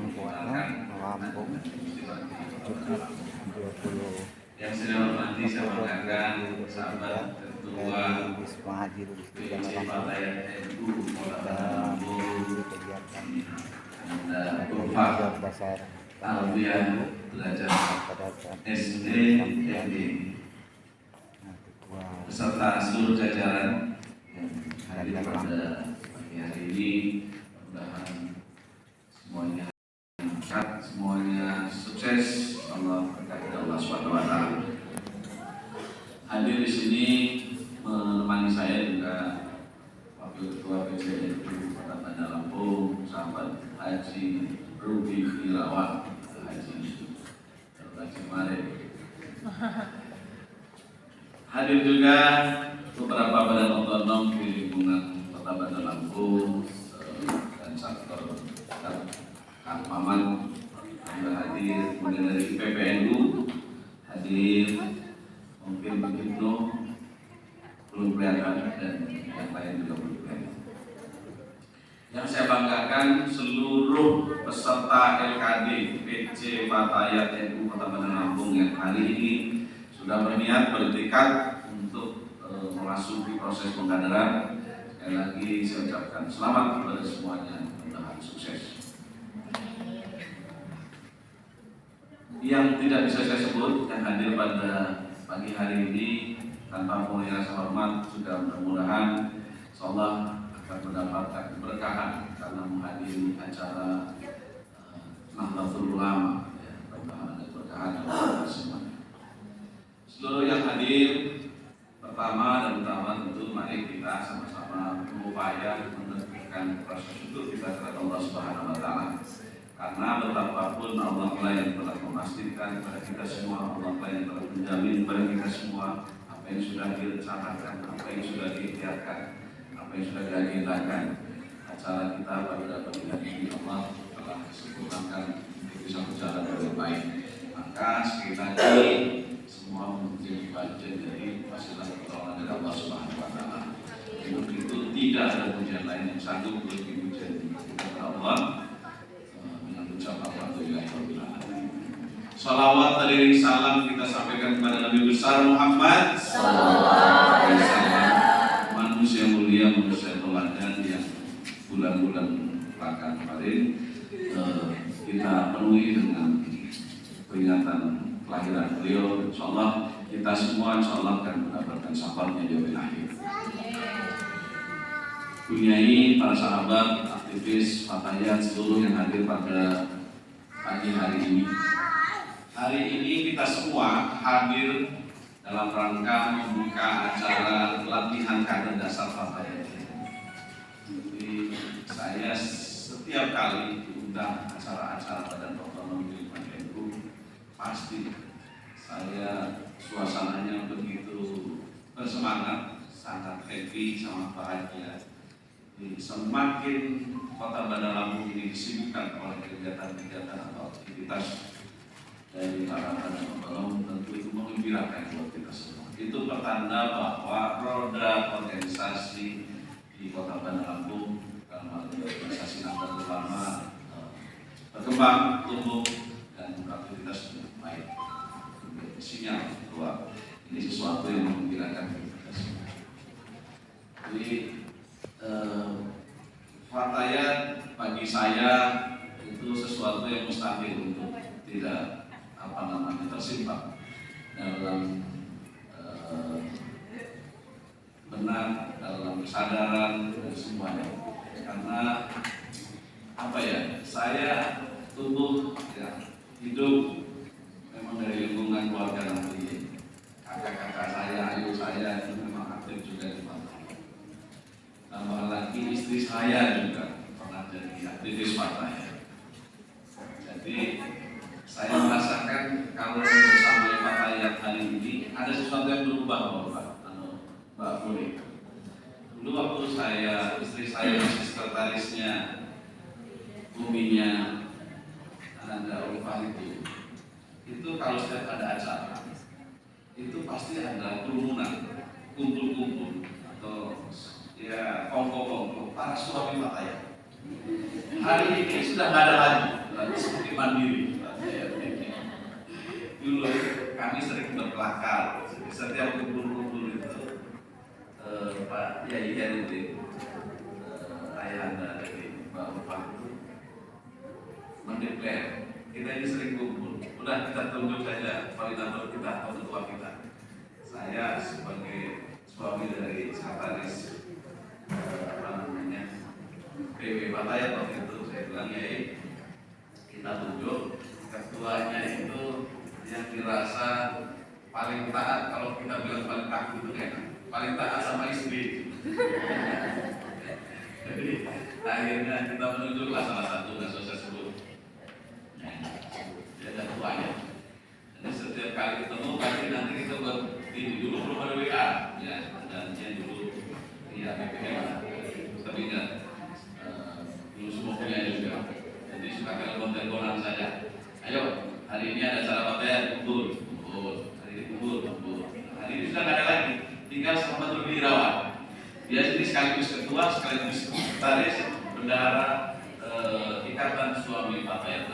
Lampung, Jumat 20 yang sedang hormati saya banggakan sahabat ketua Wisma Haji Rudiana PJ Lampung Fatayat NU Kota dan Lampung di kegiatan Bapak dasar Alfian belajar pada saat SD sambutan MD ketua beserta seluruh jajaran yang hadir dan pada pagi hari ini. Mudah-mudahan semuanya sehat, semuanya sukses. Allah berkati Allah Subhanahu wa taala. Hadir di sini menemani saya juga Wakil Ketua PJNU Kota Bandar Lampung, sahabat Haji Rudi Irawan, Haji Mare. Hadir juga beberapa badan otonom di lingkungan Kota Bandar Lampung dan sektor Kang Maman juga hadir, kemudian dari PPNU hadir, mungkin begitu belum kelihatan dan yang lain juga belum kelihatan. Yang saya banggakan seluruh peserta LKD PJ Fatayat NU Kota Bandar Lampung yang hari ini sudah berniat bertekad untuk memasuki proses pengkaderan. Sekali lagi saya ucapkan selamat kepada semuanya, mudah-mudahan sukses. Yang tidak bisa saya sebut yang hadir pada pagi hari ini tanpa mempunyai rasa hormat, sudah mudah-mudahan insyaallah akan mendapatkan keberkahan karena menghadiri acara Nahdlatul Ulama, mudah-mudahan ada keberkahan untuk semuanya. Seluruh yang hadir, pertama dan utama tentu mari kita sama-sama berupaya meneguhkan proses itu kita kepada Allah Subhanahu wa taala. Karena betapapun Allah yang telah memastikan kepada kita semua, Allah yang telah menjamin kepada kita semua apa yang sudah direncanakan, apa yang sudah diikhtiarkan, apa yang sudah diagendakan. Acara kita pada pagi hari ini Allah telah disempurnakan untuk bisa berjalan dengan baik. Maka sekali lagi semua menjadi bagian dari fasilitas pertolongan dari Allah Subhanahu wa taala. Untuk itu tidak ada pujian lain yang sanggup untuk dipuji kepada Allah. Salawat dari salam kita sampaikan kepada Nabi besar Muhammad sallallahu alaihi wasallam, manusia mulia, manusia teladan yang bulan-bulan belakang kemarin kita penuhi dengan peringatan kelahiran beliau. Insyaallah kita semua insyaallah akan mendapatkan syafaatnya di yaumil akhir. Punyai para sahabat, aktivis Fatayat seluruh yang hadir pada pagi hari ini. Hari ini kita semua hadir dalam rangka membuka acara latihan kader dasar Fatayat. Jadi saya setiap kali diundang acara-acara badan otonom di NU, pasti saya suasananya begitu bersemangat, sangat happy, sangat bahagia. Semakin Kota Bandar Lampung ini disibukkan oleh kegiatan-kegiatan atau aktivitas dari para badan otonom, tentu itu menggembirakan buat kita semua. Itu pertanda bahwa roda organisasi di Kota Bandar Lampung, dalam organisasi Nahdlatul Ulama, berkembang, tumbuh, dan aktivitas baik. Sinyal bahwa ini sesuatu yang menggembirakan kita semua. Jadi Fatayat bagi saya itu sesuatu yang mustahil untuk tidak tersimpan dalam benak, dalam kesadaran dan semuanya. Karena saya tumbuh hidup memang dari lingkungan keluarga nanti. Kakak-kakak saya, ayah saya itu memang aktif juga di Fatayat. Tambah lagi istri saya juga pernah jadi aktivis Fatayat. Jadi saya merasakan kalau bersama Fatayat hari ini ada sesuatu yang berubah, Mbak Puri. Dulu waktu istri saya masih sekretarisnya buminya Ananda Ulfah itu kalau setiap ada acara itu pasti ada kerumunan, kumpul-kumpul atau kongko-kongko para suami Fatayat. Hari ini sudah nggak ada lagi seperti mandiri. Dulu kami sering berkelakar, setiap kumpul-kumpul itu Pak Yai Herudin, ayahanda dari Bapak mendeklar kita ini sering kumpul. Udah kita tunjuk saja koordinator kita atau ketua kita. Saya sebagai suami dari sekretaris PW Fatayat waktu itu, saya bilang ya kita tunjuk ketuanya itu yang dirasa paling taat. Kalau kita bilang paling takut itu kan paling taat sama istri. Jadi akhirnya kita menunjuklah salah satu dan saya sebut dia ada ketuanya. Jadi setiap kali ketemu pasti nanti kita buat ini dulu belum ada WA ya, dan dia dulu ya BPM tapi enggak dulu semua punya juga. Jadi suka telepon-teleponan saja. Ayo, hari ini ada acara Fatayat, kumpul. Hari ini kumpul. Hari ini sudah nggak ada lagi, tinggal sama lebih rawat. Dia ini sekaligus ketua, sekaligus sekretaris bendahara ikatan suami Fatayat.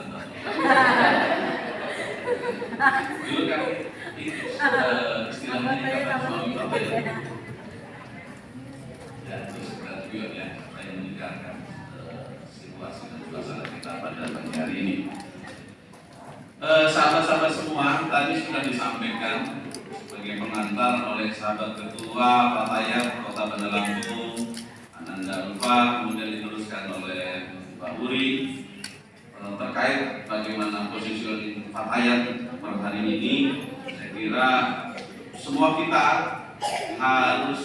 Dulu kan istilahnya ikatan suami Fatayat. Ya, terus kita juga ya, saya meninggalkan situasi dan suasana kita pada pagi hari ini. Sahabat-sahabat semua, tadi sudah disampaikan sebagai pengantar oleh sahabat ketua Fatayat Kota Bandar Lampung, Ananda Rupa, kemudian diteruskan oleh Pak Uri terkait bagaimana positioning Fatayat per hari ini. Saya kira semua kita harus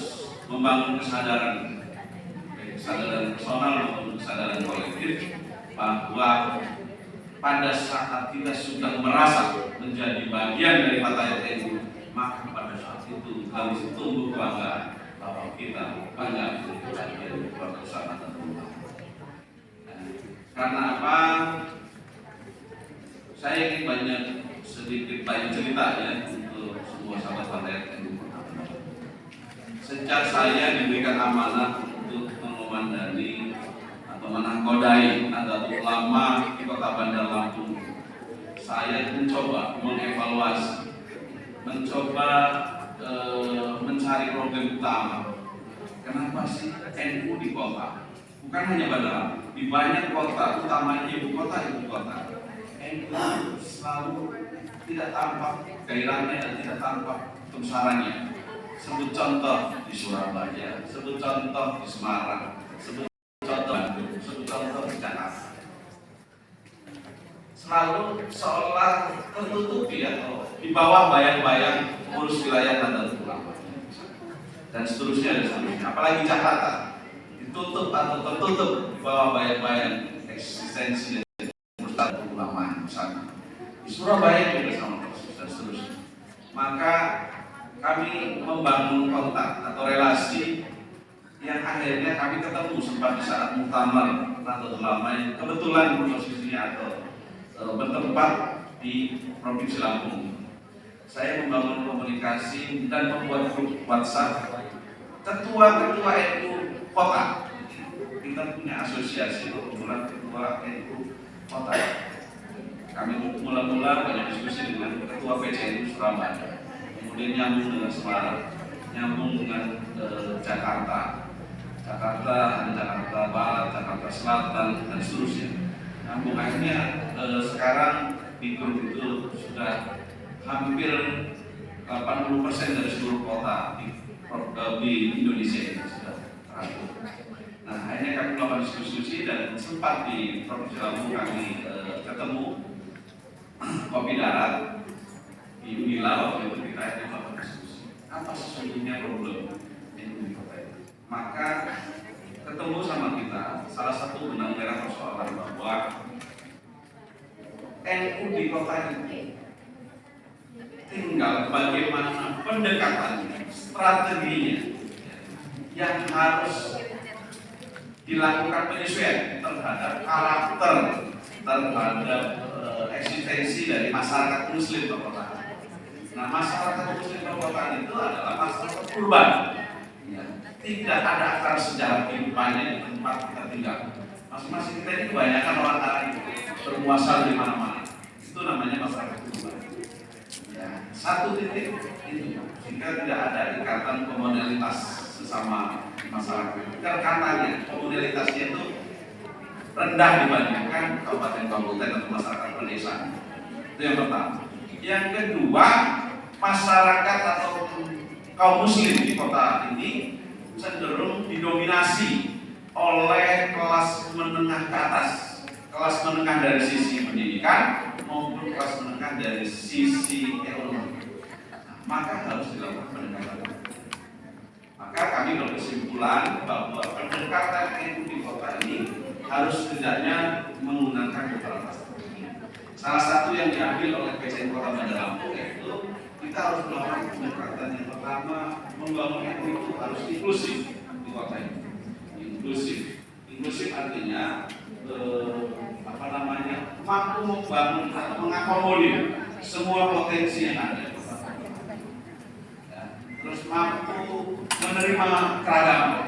membangun kesadaran personal maupun kesadaran kolektif bahwa pada saat kita sudah merasa menjadi bagian dari Fatayat NU, maka pada saat itu harus tumbuh bangga bahwa kita bangga menjadi bagian dari keluarga besar dan rumah. Karena apa? Saya ingin sedikit banyak cerita ya untuk semua sahabat Fatayat NU. Sejak saya diberikan amanah untuk mengomandani atau menangkodai Nahdlatul Ulama di Kota Bandar Lampung, saya mencoba mengevaluasi, mencoba mencari problem utama. Kenapa sih NU di kota? Bukan hanya Bandar Lampung, di banyak kota, utamanya ibu kota, NU selalu tidak tampak gairahnya dan tidak tampak kebesarannya. Sebut contoh di Surabaya, sebut contoh di Semarang, sebut contoh Bandung, sebut contoh di Jakarta. Selalu seolah tertutupi atau di bawah bayang-bayang urus wilayah Nahdlatul Ulama dan seterusnya. Apalagi Jakarta ditutup atau tertutup di bawah bayang-bayang eksistensi dari Nahdlatul Ulama misalnya. Di Surabaya juga sama persis dan seterusnya. Maka kami membangun kontak atau relasi yang akhirnya kami ketemu sempat di saat muktamar Nahdlatul Ulama yang kebetulan posisinya atau bertempat di Provinsi Lampung. Saya membangun komunikasi dan membuat grup WhatsApp ketua-ketua NU kota. Kita punya asosiasi kebetulan ketua NU kota. Kami mula-mula banyak diskusi dengan ketua PCNU Surabaya, kemudian nyambung dengan Semarang, nyambung dengan Jakarta, ada Jakarta Barat, Jakarta Selatan, dan seterusnya. Nyambung akhirnya sekarang di grup itu sudah hampir 80% dari seluruh kota di Indonesia ini sudah teratur. Nah, akhirnya kami melakukan diskusi dan sempat di Provinsi Lampung kami ketemu kopi darat di Unila. Waktu itu kita akhirnya melakukan diskusi apa sesungguhnya problem NU di kota itu. Maka ketemu sama kita salah satu benang merah persoalan bahwa NU di kota itu tinggal bagaimana pendekatannya, strateginya yang harus dilakukan penyesuaian terhadap karakter, terhadap eksistensi dari masyarakat Muslim perkotaan. Nah, masyarakat Muslim perkotaan itu adalah masyarakat urban. Ya, tidak ada akar sejarah kehidupannya di tempat kita tinggal. Masing-masing kita ini kebanyakan orang Arab. bermuasal di mana-mana. Itu namanya masyarakat global. Ya, satu titik itu, sehingga tidak ada ikatan komunalitas sesama masyarakat. Katanya komunalitasnya itu rendah dibandingkan kabupaten-kabupaten atau masyarakat pedesaan. Itu yang pertama. Yang kedua, masyarakat atau kaum muslim di kota ini cenderung didominasi oleh kelas menengah ke atas, kelas menengah dari sisi pendidikan maupun kelas menengah dari sisi ekonomi. Maka harus dilakukan pendekatan. Maka kami berkesimpulan bahwa pendekatan NU di kota ini harus setidaknya menggunakan beberapa strategi. Salah satu yang diambil oleh PCN Kota Bandar Lampung yaitu kita harus melakukan pendekatan yang pertama, membangun NU itu harus inklusif di kota ini. Inklusif artinya mampu membangun atau mengakomodir semua potensi yang ada. Ya, terus mampu menerima keragaman.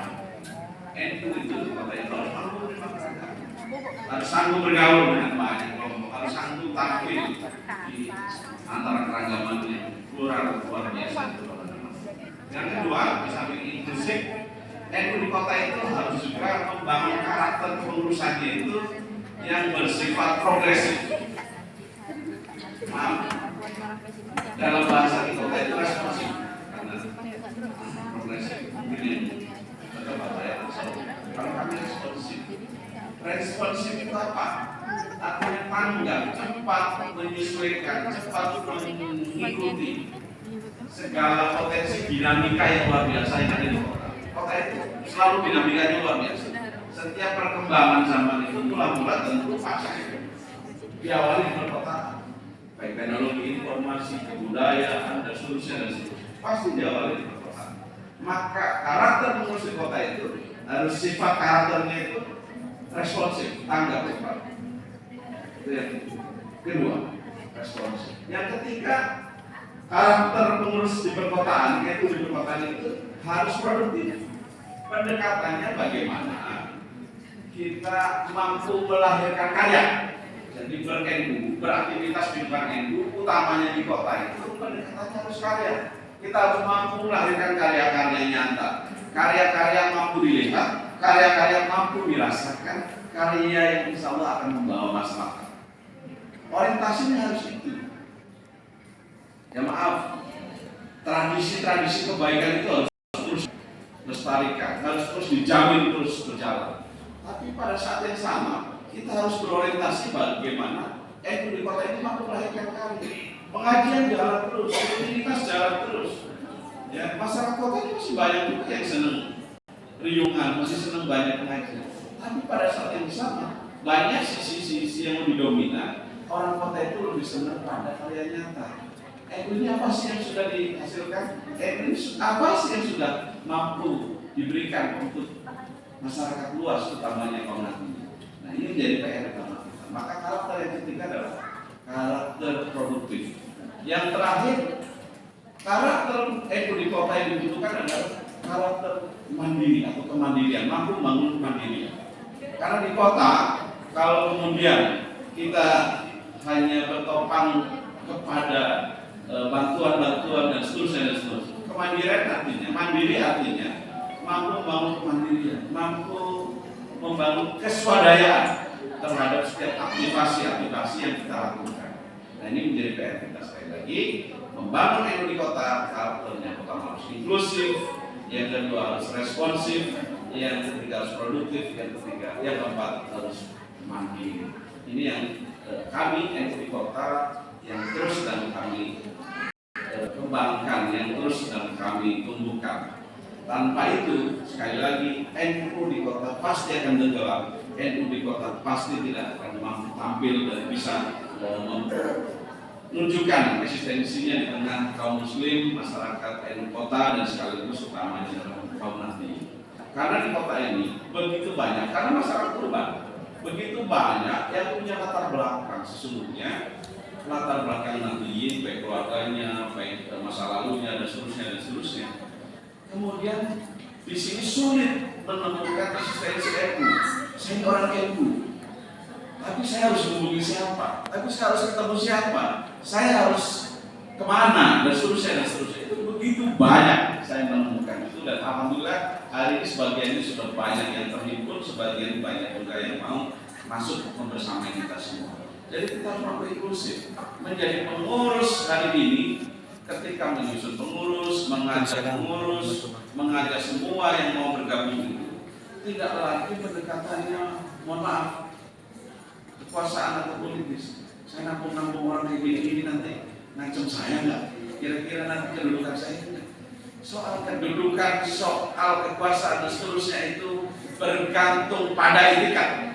NU itu di kota itu harus mampu menerima keragaman. Harus sanggup bergaul dengan banyak kelompok, harus sanggup tampil di antara keragaman yang luar biasa. Yang kedua, di samping inklusif, NU di kota itu harus juga membangun karakter pengurusannya itu yang bersifat progresif. Dalam bahasa di kota itu responsif, karena progresif. Mungkin kata saya, kalau kami responsif. Responsif itu apa? Artinya tanggap, cepat menyesuaikan, cepat mengikuti segala potensi dinamika yang luar biasa yang ada di kota. Kota itu selalu dinamikanya luar biasa. Setiap perkembangan zaman itu mula-mula tentu pasti diawali di perkotaan, baik teknologi informasi, kebudayaan, dan seterusnya pasti diawali di perkotaan. Maka karakter pengurus di kota itu harus sifat karakternya itu responsif, tanggap cepat. Itu yang kedua, responsif. Yang ketiga, karakter pengurus di perkotaan, yaitu di perkotaan itu harus produktif. Pendekatannya bagaimana kita mampu melahirkan karya. Jadi beraktivitas di bidang NU, utamanya di kota itu pendekatannya harus karya. Kita harus mampu melahirkan karya-karya nyata, karya-karya mampu dilihat, karya-karya mampu dirasakan, karya yang insya Allah akan membawa masyarakat. Orientasinya harus itu. Ya maaf, tradisi-tradisi kebaikan itu harus terus lestarikan, harus terus dijamin terus berjalan. Tapi pada saat yang sama, kita harus berorientasi bagaimana NU di kota ini mampu melahirkan karya. Pengajian jalan terus, komunitas jalan terus. Ya, masyarakat kota ini masih banyak juga yang senang riungan, masih senang banyak pengajian. Tapi pada saat yang sama, banyak sisi-sisi yang lebih dominan. Orang kota itu lebih senang pada karya nyata. NU ini apa sih yang sudah dihasilkan? NU ini apa sih yang sudah mampu diberikan untuk masyarakat luas, utamanya kaum nabi. Nah, ini menjadi PR utama kita. Maka karakter yang ketiga adalah karakter produktif. Yang terakhir, karakter NU di kota yang dibutuhkan adalah karakter mandiri atau kemandirian, mampu membangun kemandirian. Karena di kota, kalau kemudian kita hanya bertopang kepada bantuan-bantuan dan seterusnya. Kemandirian artinya, mandiri artinya mampu membangun kemandirian, mampu membangun keswadayaan terhadap setiap aktivasi-aktivasi yang kita lakukan. Nah, ini menjadi PR kita sekali lagi, membangun NU di kota, karakternya pertama harus inklusif, yang kedua harus responsif, yang ketiga harus produktif, yang keempat harus mandiri. Ini yang kami NU di kota yang terus dan kami kembangkan, yang terus dan kami tumbuhkan. Tanpa itu, sekali lagi, NU di kota pasti akan tenggelam. NU di kota pasti tidak akan mampu tampil dan bisa menunjukkan eksistensinya di tengah kaum muslim, masyarakat NU kota, dan sekaligus utamanya kaum nahdien. Karena di kota ini begitu banyak, karena masyarakat urban begitu banyak yang punya latar belakang sesungguhnya. Latar belakang nahdien, baik keluarganya, baik masa lalunya, dan seterusnya. Kemudian di sini sulit menemukan eksistensi NU, sehingga orang NU Tapi saya harus menghubungi siapa? Tapi saya harus ketemu siapa? Saya harus kemana? Dan seterusnya, dan seterusnya. Itu begitu banyak saya menemukan itu, dan alhamdulillah hari ini sebagiannya sudah banyak yang terhimpun, sebagian banyak juga yang mau masuk bersama kita semua. Jadi kita harus inklusif, menjadi pengurus hari ini. Ketika menyusun pengurus, mengajak semua yang mau bergabung itu, tidak lagi pendekatannya, mohon maaf, kekuasaan atau politis. Saya nampung orang kayak gini nanti ngancam saya nggak? Kira-kira nanti kedudukan saya enggak? Soal kedudukan, soal kekuasaan dan seterusnya itu bergantung pada etikat.